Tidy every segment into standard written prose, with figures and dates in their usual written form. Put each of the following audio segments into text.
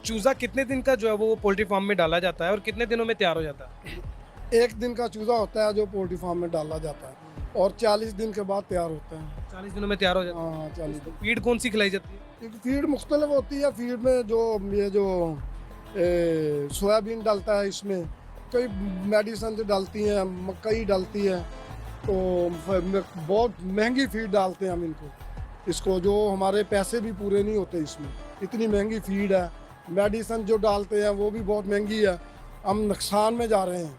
चूजा कितने दिन का जो है वो पोल्ट्री फार्म में डाला जाता है और कितने दिनों में तैयार हो जाता है? एक दिन का चूजा होता है जो पोल्ट्री फार्म में डाला जाता है और 40 दिन के बाद तैयार होता है। 40 दिनों में तैयार हो जाता हाँ 40 है। दिन। फीड कौन सी खिलाई जाती है? क्योंकि फीड मुख्तलिफ होती है। फीड में जो ये जो सोयाबीन डालता है, इसमें कई मेडिसन डालती हैं, मकई डालती है, तो बहुत महंगी फीड डालते हैं हम इनको। इसको जो हमारे पैसे भी पूरे नहीं होते इसमें, इतनी महंगी फीड है। मेडिसन जो डालते हैं वो भी बहुत महंगी है, हम नुकसान में जा रहे हैं।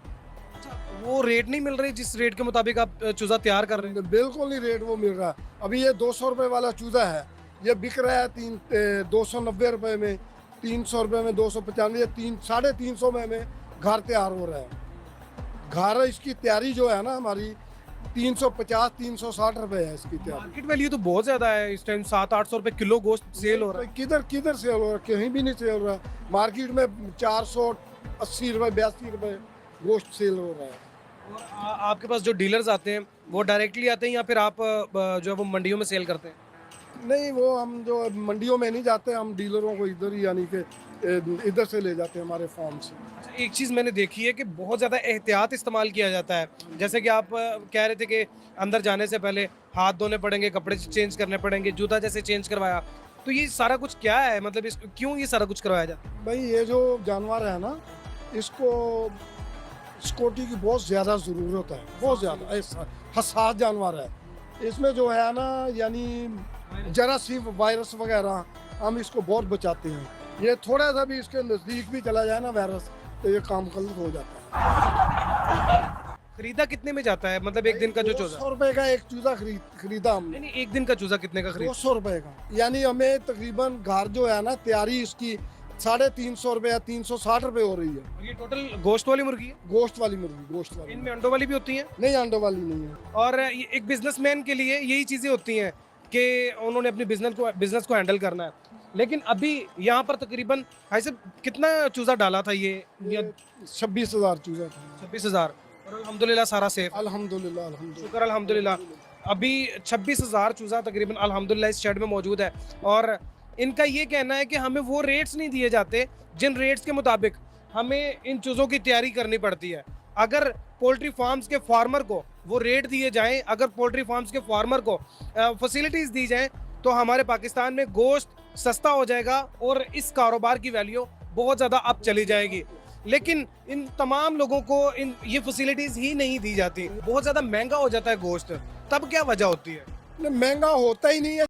वो रेट नहीं मिल रही जिस रेट के मुताबिक आप चूजा तैयार कर रहे हैं? बिल्कुल नहीं रेट वो मिल रहा है। अभी ये 200 रुपये वाला चूजा है, ये बिक रहा है 290 रुपये में, 300 रुपये में, 295, 350 में घर तैयार हो रहा है। घर इसकी तैयारी जो है ना हमारी 350-360 रुपये है इसकी तैयारी। मार्केट वैल्यू तो बहुत ज्यादा है इस टाइम, 700-800 रुपए किलो गोश्त सेल हो रहा है। किधर किधर सेल हो रहा है? कहीं भी नहीं सेल हो रहा है। मार्केट में 480 रुपये 82 रुपये गोश्त सेल हो रहा है। और आपके पास जो डीलर्स आते हैं वो डायरेक्टली आते हैं या फिर आप जो है वो मंडियों में सेल करते हैं? नहीं, वो हम जो मंडियों में नहीं जाते, हम डीलरों को इधर ही यानी कि इधर से ले जाते हैं हमारे फार्म से। अच्छा, एक चीज़ मैंने देखी है कि बहुत ज़्यादा एहतियात इस्तेमाल किया जाता है। जैसे कि आप कह रहे थे कि अंदर जाने से पहले हाथ धोने पड़ेंगे, कपड़े चेंज करने पड़ेंगे, जूता जैसे चेंज करवाया। तो ये सारा कुछ क्या है, मतलब क्यों ये सारा कुछ करवाया जाता है? भाई ये जो जानवर है ना, इसको सिक्योरिटी की बहुत ज़्यादा ज़रूरत है, बहुत ज़्यादा हसास जानवर है। इसमें जो है ना यानी जरासीम वायरस वगैरह, हम इसको बहुत बचाते हैं। ये थोड़ा सा भी इसके नज़दीक भी चला जाए ना वायरस, तो ये काम गलत हो जाता है। खरीदा कितने में जाता है, मतलब एक दिन का जो चूजा? 200 रुपये का एक चूजा खरीदा हमने। नहीं, एक दिन का चूजा कितने का खरीदा? 200 रुपये का, यानी हमें तकरीबन घर जो है ना तैयारी इसकी 350 रुपये या 360 रुपये हो रही है। और ये टोटल गोश्त वाली मुर्गी है? गोश्त वाली मुर्गी, गोश्त वाली। इनमें अंडों वाली भी होती हैं? नहीं, अंडों वाली नहीं है। और ये एक बिजनेसमैन के लिए यही चीज़ें होती हैं कि उन्होंने अपने बिजनेस को हैंडल करना है। लेकिन अभी यहाँ पर तकरीबन भाई साहब कितना चूजा डाला था ये? 26,000 चूजा था। 26,000। और अल्हम्दुलिल्लाह सारा सेफ? अल्हम्दुलिल्लाह, अल्हम्दुलिल्लाह। शुक्र अल्हम्दुलिल्लाह। अभी 26,000 चूजा तकरीबन अल्हम्दुलिल्लाह इस शेड में मौजूद है। और इनका ये कहना है कि हमें वो रेट्स नहीं दिए जाते जिन रेट्स के मुताबिक हमें इन चूज़ों की तैयारी करनी पड़ती है। अगर पोल्ट्री फार्म्स के फार्मर को वो रेट दिए जाएं, अगर पोल्ट्री फार्म्स के फार्मर को फैसिलिटीज़ दी जाएं, तो हमारे पाकिस्तान में गोश्त सस्ता हो जाएगा और इस कारोबार की वैल्यू बहुत ज़्यादा अप चली जाएगी। लेकिन इन तमाम लोगों को ये फैसिलिटीज़ ही नहीं दी जाती। बहुत ज़्यादा महंगा हो जाता है गोश्त। तब क्या वजह होती है? महंगा होता ही नहीं है।